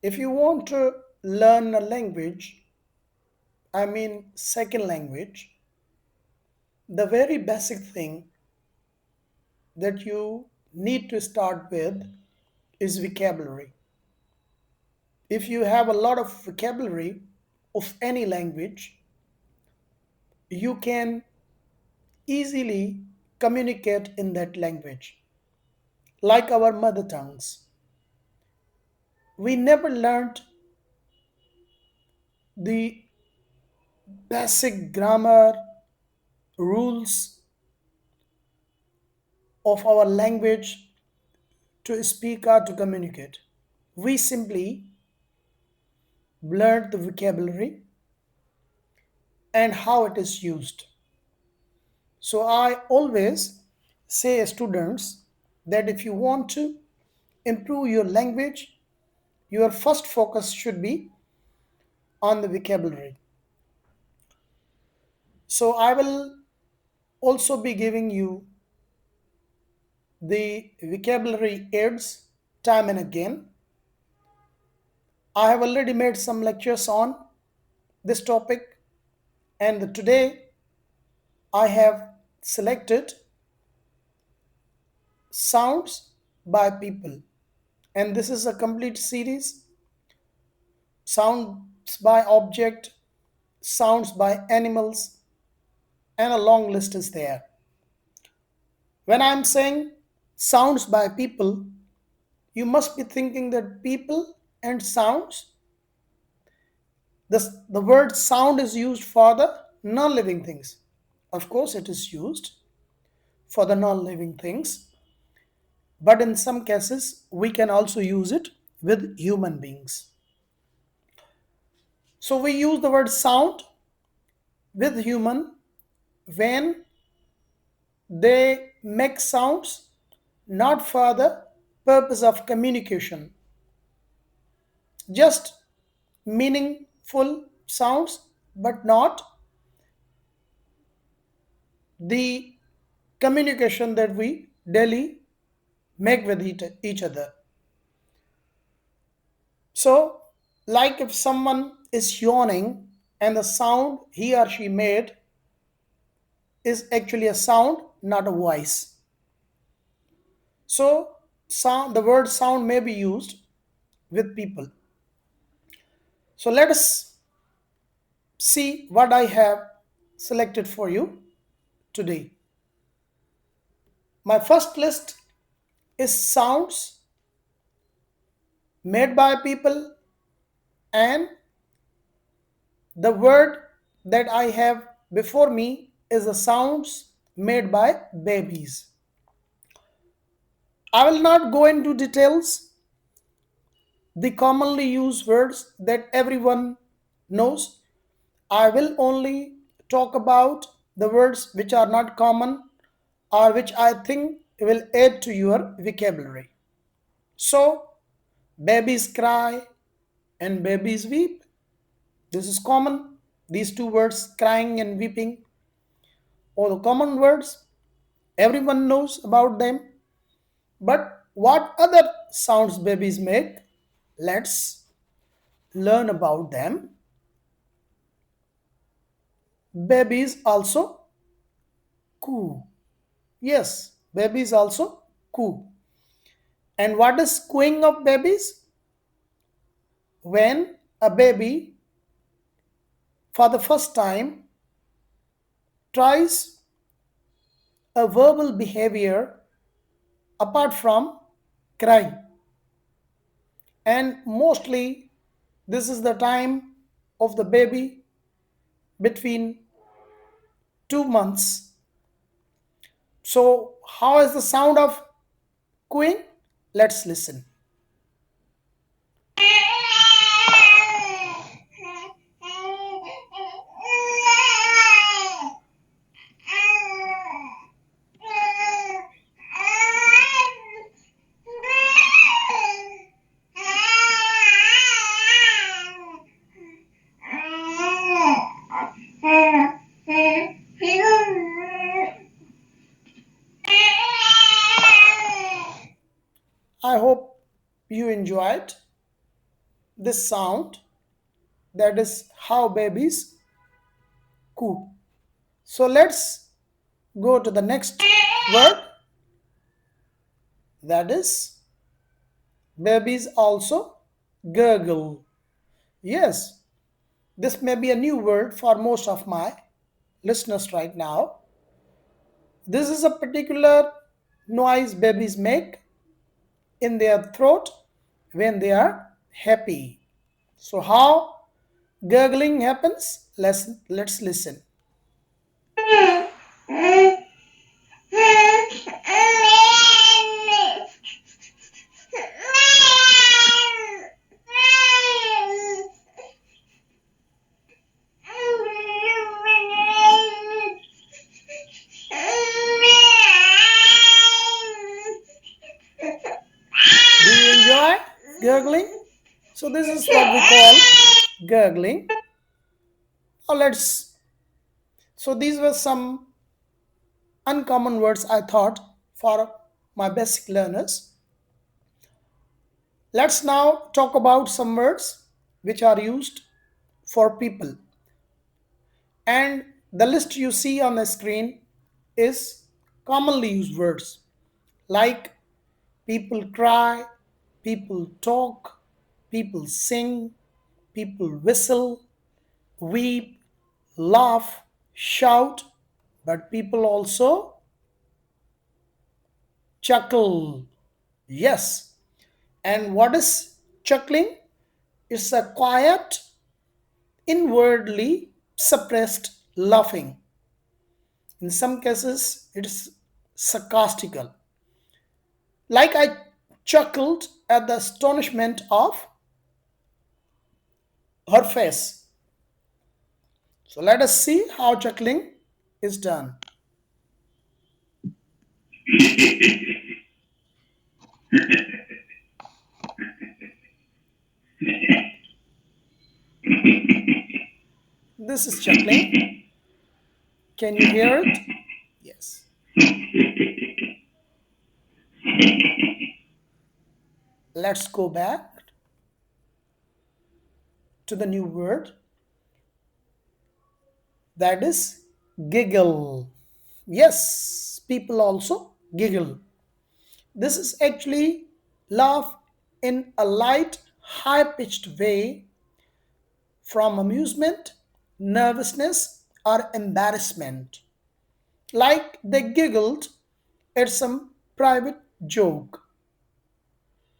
If you want to learn a language, I mean second language, the very basic thing that you need to start with is vocabulary. If you have a lot of vocabulary of any language, you can easily communicate in that language. Like our mother tongues, we never learned the basic grammar rules of our language to speak or to communicate. We simply learned the vocabulary and how it is used. So I always say to students that if you want to improve your language, your first focus should be on the vocabulary. So I will also be giving you the vocabulary aids time and again. I have already made some lectures on this topic, and today I have selected sounds by people, and this is a complete series: sounds by object, sounds by animals, and a long list is there. When I'm saying sounds by people, you must be thinking that people and sounds, the word sound is used for the non living things. Of course, it is used for the non living things, but in some cases, we can also use it with human beings. So, we use the word sound with human when they make sounds not for the purpose of communication, just meaningful sounds, but not the communication that we daily make with each other. So, like if someone is yawning and the sound he or she made is actually a sound, not a voice. So, sound, the word sound may be used with people. So, let us see what I have selected for you today. My first list is sounds made by people, and the word that I have before me is the sounds made by babies. I will not go into details, the commonly used words that everyone knows. I will only talk about the words which are not common or which I think will add to your vocabulary. So, babies cry and babies weep. This is common. These two words, crying and weeping, are the common words. Everyone knows about them. But what other sounds babies make? Let's learn about them. Babies also coo. Yes, babies also coo. And what is cooing of babies? When a baby for the first time tries a verbal behavior apart from crying. And mostly this is the time of the baby between 2 months. So, how is the sound of cooing? Let's listen. I hope this sound, that is how babies coo. So let's go to the next word, that is babies also gurgle. Yes, this may be a new word for most of my listeners right now. This is a particular noise babies make in their throat when they are happy. So how gurgling happens? Let's listen. Do you enjoy gurgling? So this is what we call gurgling. Now let's. So these were some uncommon words I thought for my basic learners. Let's now talk about some words which are used for people. And the list you see on the screen is commonly used words like people cry, people talk, people sing, people whistle, weep, laugh, shout, but people also chuckle. Yes. And what is chuckling? It's a quiet, inwardly suppressed laughing. In some cases, it's sarcastical. Like I chuckled at the astonishment of her face. So let us see how chuckling is done. This is chuckling. Can you hear it? Yes. Let's go back to the new word, that is giggle. Yes, people also giggle. This is actually laugh in a light, high pitched way from amusement, nervousness, or embarrassment. Like they giggled at some private joke.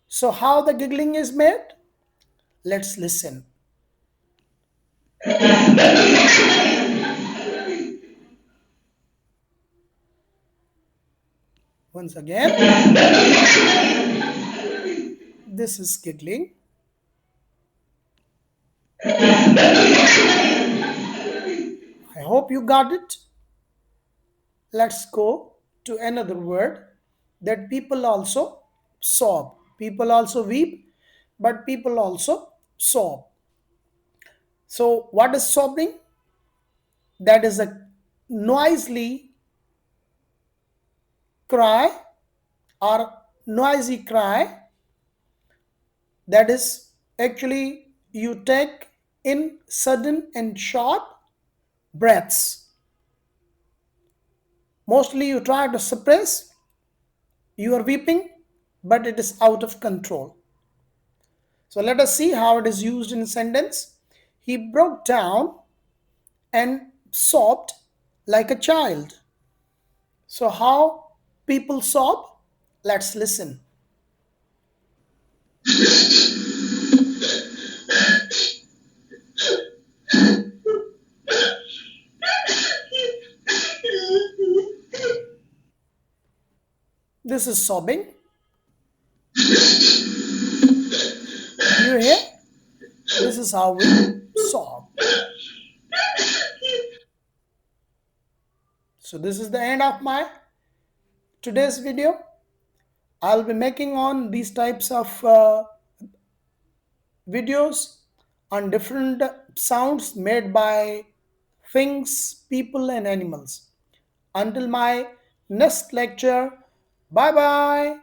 So, how the giggling is made? Let's listen. Once again, this is giggling. I hope you got it. Let's go to another word, that people also sob. People also weep, but people also sob. So, what is sobbing? That is a noisily cry or noisy cry, that is actually you take in sudden and short breaths. Mostly you try to suppress your weeping, but it is out of control. So let us see how it is used in a sentence. He broke down and sobbed like a child. So, how people sob? Let's listen. This is sobbing. Do you hear? This is how we sob. So, this is the end of my today's video. I'll be making on these types of videos on different sounds made by things, people, and animals. Until my next lecture, bye bye.